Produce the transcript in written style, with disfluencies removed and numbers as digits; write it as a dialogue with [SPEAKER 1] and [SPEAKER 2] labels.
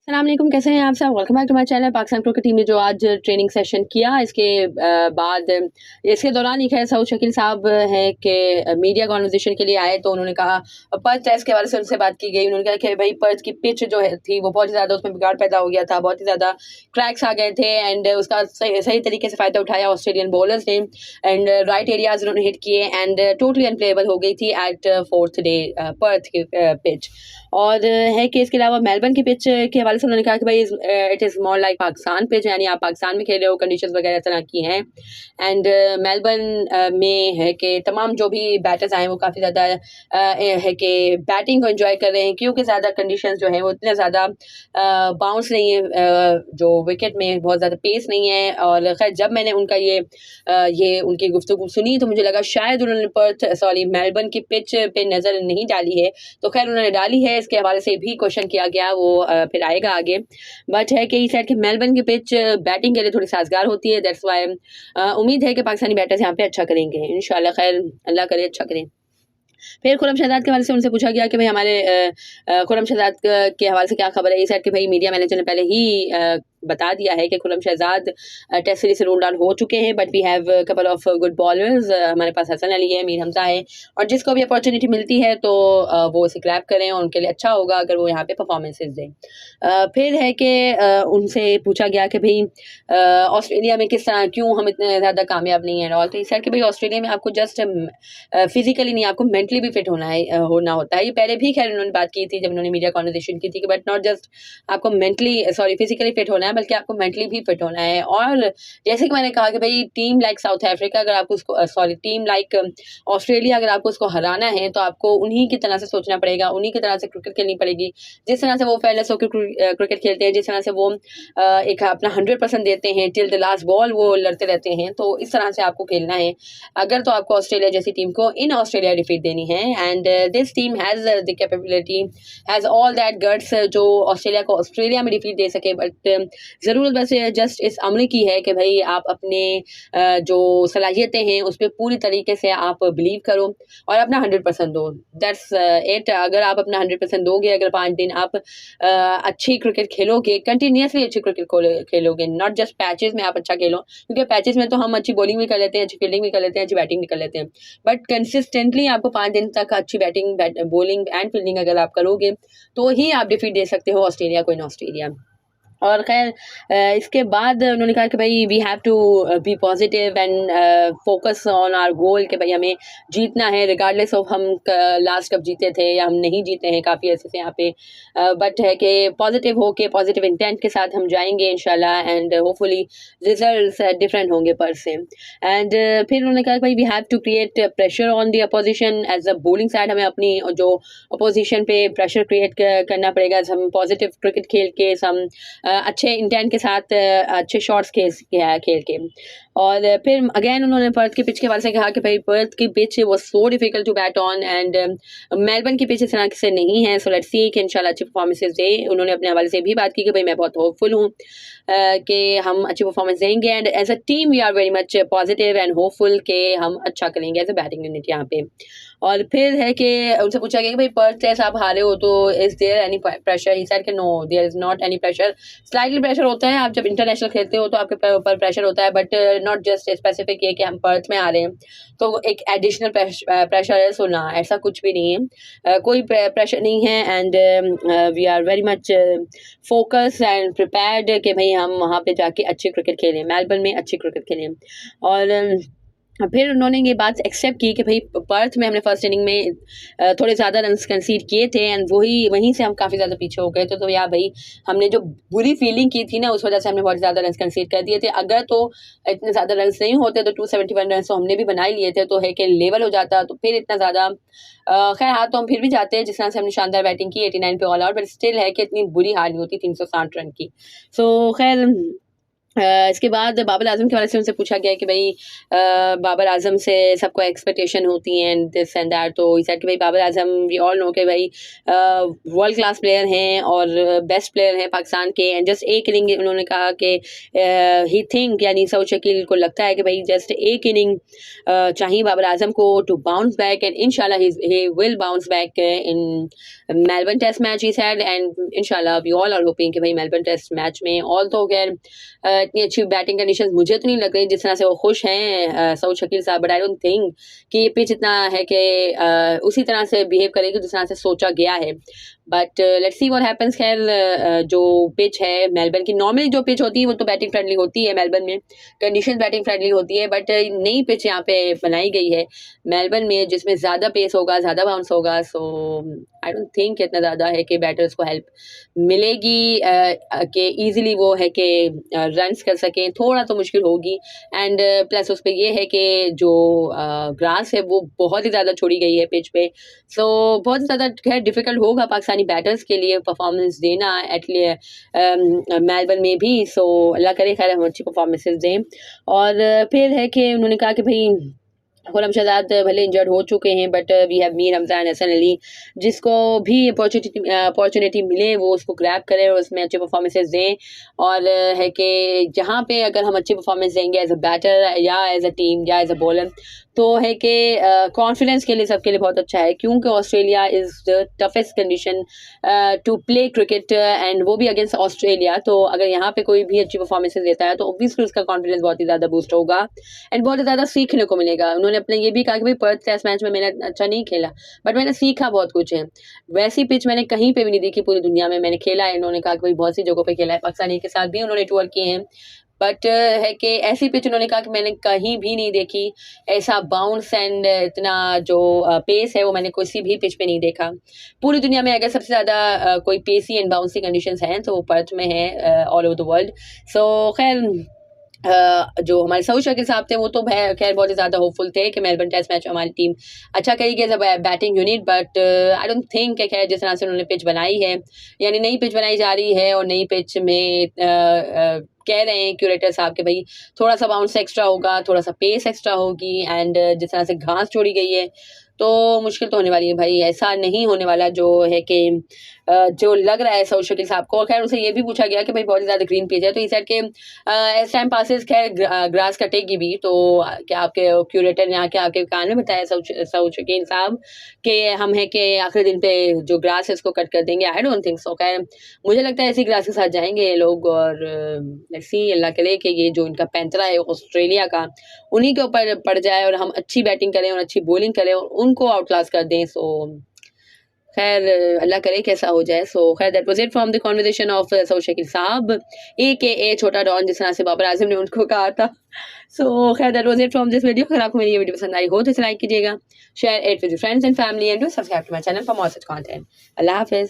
[SPEAKER 1] अस्सलाम वालेकुम, कैसे हैं आप सब? Welcome back to my channel. Pakistan cricket team ने जो आज ट्रेनिंग सेशन किया, इसके बाद इसके दौरान ही खैर सऊद शकील साहब हैं कि मीडिया कॉन्वर्सेशन के लिए आए, तो उन्होंने कहा पर्थ टेस्ट के हवाले से उनसे बात की गई। उन्होंने कहा कि भाई पर्थ की पिच जो है थी वो बहुत ही ज़्यादा उसमें बिगाड़ पैदा हो गया था, बहुत ही ज़्यादा क्रैक्स आ गए थे एंड उसका सही तरीके से फ़ायदा उठाया ऑस्ट्रेलियन बॉलर्स ने एंड राइट एरियाज उन्होंने हिट किए एंड टोटली अनप्लेएबल हो गई थी एट फोर्थ डे पर्थ की पिच। और है कि इसके अलावा मेलबर्न की पिच के हवाले से उन्होंने कहा कि भाई it is more like Pakistan pitch, यानी आप पाकिस्तान में खेल रहे हो, कंडीशंस वगैरह इस तरह की हैं एंड मेलबर्न में है कि तमाम जो भी बैटर्स आए वो काफ़ी ज़्यादा है कि बैटिंग को एंजॉय कर रहे हैं, क्योंकि ज़्यादा कंडीशंस जो हैं वो इतने ज़्यादा बाउंस नहीं है, जो विकेट में बहुत ज़्यादा पेस नहीं है। और खैर जब मैंने उनका ये उनकी गुफ्तगू सुनी तो मुझे लगा शायद उन्होंने मेलबर्न की पिच पे नज़र नहीं डाली है, तो खैर उन्होंने डाली है। इसके हवाले से भी क्वेश्चन किया गया, वो फिर आएगा आगे। बट है कि साइड के मेलबर्न की पिच बैटिंग के लिए थोड़ी साजगार होती है, दैट्स वाई उम्मीद है कि पाकिस्तानी बैटर्स यहाँ पे अच्छा करेंगे इंशाल्लाह। खैर अल्लाह करे अच्छा करें। फिर खुरम शहजाद के हवाले से उनसे पूछा गया कि भाई हमारे खुरम शहजाद के हवाले से क्या खबर है। इस साइड के भाई मीडिया मैनेजर ने पहले ही बता दिया है कि खुरम शहजाद टेस्ट सीरीज से रूल आउट हो चुके हैं, but we have couple of good bowlers. हमारे पास हसन अली है, मीर हमजा है, और जिसको भी अपॉर्चुनिटी मिलती है तो वो इसे ग्रैब करें और उनके लिए अच्छा होगा अगर वो यहाँ पे परफॉर्मेंसेज दें। फिर है कि उनसे पूछा गया कि भाई ऑस्ट्रेलिया में किस तरह क्यों हम इतने ज़्यादा कामयाब नहीं हैं। और तो इस साइड के भाई ऑस्ट्रेलिया में आपको जस्ट फिजिकली नहीं, आपको मेंटली भी फिट होना होता है। ये पहले भी खैर उन्होंने बात की थी जब उन्होंने मीडिया कॉन्वर्सेशन की थी कि बट नॉट जस्ट आपको फिजिकली फिट होना है, बल्कि आपको मेंटली भी फिट होना है। और जैसे कि मैंने कहा कि भाई टीम लाइक साउथ अफ्रीका अगर आपको उसको टीम लाइक ऑस्ट्रेलिया अगर आपको उसको हराना है तो आपको उन्हीं की तरह से सोचना पड़ेगा, उन्हीं की तरह से क्रिकेट खेलनी पड़ेगी, जिस तरह से वो फेयरनेस होकर क्रिकेट खेलते हैं, जिस तरह से वो एक अपना 100% देते हैं, टिल द लास्ट बॉल वो लड़ते रहते हैं। तो इस तरह से आपको खेलना है अगर तो आपको ऑस्ट्रेलिया जैसी टीम को इन ऑस्ट्रेलिया डिफीट देनी है। And this team has the capability, has all that guts जो ऑस्ट्रेलिया को ऑस्ट्रेलिया में डिफीट दे सके। बट ज़रूरत बस जस्ट इस अमल की है कि भाई आप अपने जो सलाहियतें हैं उस पर पूरी तरीके से आप बिलीव करो और अपना 100% दो। That's it. अगर आप अपना 100% दोगे, अगर 5 दिन आप अच्छी क्रिकेट खेलोगे, कंटिन्यूसली अच्छी क्रिकेट खेलोगे, नॉट जस्ट पैचेस में आप अच्छा खेलो, क्योंकि पैचेस में तो हम अच्छी बॉलिंग भी कर लेते हैं, अच्छी फील्डिंग भी कर लेते हैं, अच्छी बैटिंग भी कर लेते हैं, बट कंसिस्टेंटली आपको 5 दिन तक अच्छी बॉलिंग एंड फील्डिंग अगर आप करोगे तो ही आप डिफीट दे सकते हो ऑस्ट्रेलिया को इन ऑस्ट्रेलिया। और खैर इसके बाद उन्होंने कहा कि भाई we have to be positive and focus on our goal, कि भाई हमें जीतना है रिगार्डलेस ऑफ हम लास्ट कब जीते थे या हम नहीं जीते हैं, काफ़ी ऐसे से यहाँ पे। बट है कि पॉजिटिव हो के पॉजिटिव इंटेंट के साथ हम जाएंगे इंशाल्लाह एंड होपफुली रिजल्ट्स डिफरेंट होंगे पर से। एंड फिर उन्होंने कहा कि भाई we have to create pressure on the opposition as a bowling side, हमें अपनी जो अपोजिशन पे प्रेशर क्रिएट करना पड़ेगा। हम पॉजिटिव क्रिकेट खेल के हम अच्छे इंटेंट के साथ अच्छे शॉट्स खेल के। और फिर अगेन उन्होंने पर्थ की पिच के बारे से कहा कि भाई पर्थ की पिच वो so difficult to bat on and Melbourne की पिच इस तरह से नहीं है, सो लेट्स सी कि इंशाल्लाह अच्छी परफॉर्मेंसेज दे। उन्होंने अपने हवाले से भी बात की कि भाई मैं बहुत होपफुल हूँ कि हम अच्छी परफॉर्मेंस देंगे and as a team we are very much positive and hopeful कि हम अच्छा करेंगे एज अ बैटिंग यूनिट यहाँ पे। और फिर है कि उनसे पूछा गया कि भाई पर्थ टेस्ट आप हारे हो तो is there any pressure. He said कि no there is not any pressure. Slightly pressure होता है, आप जब इंटरनेशनल खेलते हो तो आपके ऊपर प्रेशर होता है, बट नॉट जस्ट स्पेसिफिक ये कि हम पर्थ में आ रहे हैं तो एक एडिशनल प्रेशर है, सो ना ऐसा कुछ भी नहीं है, कोई प्रेशर नहीं है। And we are very much focus and prepared कि भाई हम वहाँ पे जाके अच्छी क्रिकेट खेलें, मेलबर्न में अच्छी क्रिकेट खेलें। और फिर उन्होंने ये बात एक्सेप्ट की कि भाई पर्थ में हमने फर्स्ट इनिंग में थोड़े ज़्यादा रन्स कंसीड किए थे एंड वहीं से हम काफ़ी ज़्यादा पीछे हो गए थे। तो यार भाई हमने जो बुरी फीलिंग की थी ना उस वजह से हमने बहुत ज़्यादा रन्स कंसीड कर दिए थे। अगर तो इतने ज़्यादा रन्स नहीं होते तो 271 रन तो हमने भी बना ही लिए थे, तो है कि लेवल हो जाता तो फिर इतना ज़्यादा खैर हाँ तो हम फिर भी जाते हैं, जिस तरह से हमने शानदार बैटिंग की 89 पे ऑल आउट, बट स्टिल है कि इतनी बुरी हार नहीं होती 360 रन की। सो खैर इसके बाद बाबर आजम के बारे से उनसे पूछा गया कि भाई बाबर आजम से सबको एक्सपेक्टेशन होती हैं दिस एंड दैट, तो ही सेड कि भाई Babar Azam we all know कि भाई वर्ल्ड क्लास प्लेयर हैं और बेस्ट प्लेयर हैं पाकिस्तान के, एंड जस्ट एक इनिंग उन्होंने कहा कि ही थिंक, यानी सऊद शकील को लगता है कि भाई जस्ट एक इनिंग चाहिए बाबर आजम को टू बाउंस बैक, एंड इंशाल्लाह he will bounce back in Melbourne test match he said, and इंशाल्लाह वी ऑल आर होपिंग कि भाई मेलबर्न टेस्ट मैच में ऑल तो खैर इतनी अच्छी बैटिंग कंडीशंस मुझे तो नहीं लग रही जिस तरह से वो खुश हैं सऊद शकील साहब, बट आई डोंट थिंक कि ये पिच इतना है कि उसी तरह से बिहेव करेगी जिस तरह से सोचा गया है, but let's see what happens. खैर जो पिच है मेलबर्न की, नॉर्मली जो पिच होती है वो तो बैटिंग फ्रेंडली होती है, मेलबर्न में कंडीशन बैटिंग फ्रेंडली होती है, बट नई पिच यहाँ पे बनाई गई है मेलबर्न में जिसमें ज़्यादा पेस होगा, ज़्यादा बाउंस होगा, सो आई डोंट थिंक इतना ज़्यादा है कि बैटर्स को हेल्प मिलेगी कि ईजिली वो है कि रन्स कर सकें, थोड़ा तो मुश्किल होगी, एंड प्लस उस पर यह है कि जो ग्रास है वो बहुत ही ज़्यादा छोड़ी गई है पिच पे, सो बहुत ज़्यादा खैर डिफ़िकल्ट होगा पाकिस्तानी बैटर्स के लिए परफॉर्मेंस देना एटलीस्ट मेलबर्न में भी, सो अल्लाह करे खैर हम अच्छी परफॉर्मेंसेस दें। और फिर है कि उन्होंने कहा कि भाई खुरम शहजाद भले इंजर्ड हो चुके हैं, but we have Mir Ramzan Hasan Ali, जिसको भी अपॉर्चुनिटी मिले वो उसको ग्रैब करें और उसमें अच्छे परफॉर्मेंसेस दें, और है कि जहाँ पे अगर हम अच्छी परफॉर्मेंस देंगे एज अ बैटर या एज अ टीम या एज अ बॉलर, तो है कि कॉन्फिडेंस के लिए सबके लिए बहुत अच्छा है, क्योंकि Australia is the toughest condition to play cricket, and वो भी अगेंस्ट ऑस्ट्रेलिया, तो अगर यहाँ पे कोई भी अच्छी परफॉर्मेंसेस देता है तो ऑब्वियसली उसका कॉन्फिडेंस बहुत ही ज़्यादा बूस्ट होगा एंड बहुत ज़्यादा सीखने को मिलेगा। उन्होंने अपने ये भी कहा कि भाई पर्थ टेस्ट मैच में मैंने अच्छा नहीं खेला, बट मैंने सीखा बहुत कुछ है, वैसी पिच मैंने कहीं पे भी नहीं देखी पूरी दुनिया में, मैंने खेला है, इन्होंने कहा कि भाई बहुत सी जगहों पे खेला है, पाकिस्तानी के साथ भी उन्होंने टूर किए हैं, बट है कि ऐसी पिच उन्होंने कहा कि मैंने कहीं भी नहीं देखी, ऐसा बाउंस एंड इतना जो पेस है वो मैंने किसी भी पिच पे नहीं देखा पूरी दुनिया में। अगर सबसे ज़्यादा कोई पेसी एंड बाउंसी कंडीशंस हैं तो वो पर्थ में है ऑल ओवर द वर्ल्ड। सो खैर जो हमारे सऊद शकील साहब थे वो तो खैर बहुत ही ज़्यादा होपफुल थे कि मेलबर्न टेस्ट मैच में हमारी टीम अच्छा करेगी as a batting unit, but I don't think खैर जिस तरह से उन्होंने पिच बनाई है, यानी नई पिच बनाई जा रही है और नई पिच में कह रहे हैं क्यूरेटर साहब कि भाई थोड़ा सा बाउंस एक्स्ट्रा होगा, थोड़ा सा पेस एक्स्ट्रा होगी, एंड जिस तरह से घास छोड़ी गई है तो मुश्किल तो होने वाली है भाई, ऐसा नहीं होने वाला जो है कि जो लग रहा है सऊद शकील साहब को। और खैर उनसे ये भी पूछा गया कि भाई बहुत ज़्यादा ग्रीन पिच है, तो इस साइड के एज टाइम पासिस खैर ग्रास कटेगी भी, तो क्या आपके क्यूरेटर यहाँ के आपके कान में बताया सऊद शकील साहब कि हम है कि आखिरी दिन पे जो ग्रास है उसको कट कर देंगे? आई डोंट थिंक सो। खैर मुझे लगता है इसी ग्रास के साथ जाएंगे ये लोग, और लेट्स सी अल्लाह करे कि ये जो इनका पैंतरा है ऑस्ट्रेलिया का उन्हीं के ऊपर पड़ जाए और हम अच्छी बैटिंग करें और अच्छी बॉलिंग करें और उनको आउट क्लास कर दें। सो खैर अल्लाह करे कैसा हो जाए। सो खैर that was it from the conversation of Saud Shakeel साहब ए छोटा डॉन, जिस तरह से बाबर आजम ने उनको कहा था। सो खैर that was it from this video. अगर आपको मेरी ये वीडियो पसंद आई हो तो इसे लाइक कीजिएगा, share it with your friends and family, and do subscribe to my channel for more such content. अल्लाह हाफिज़।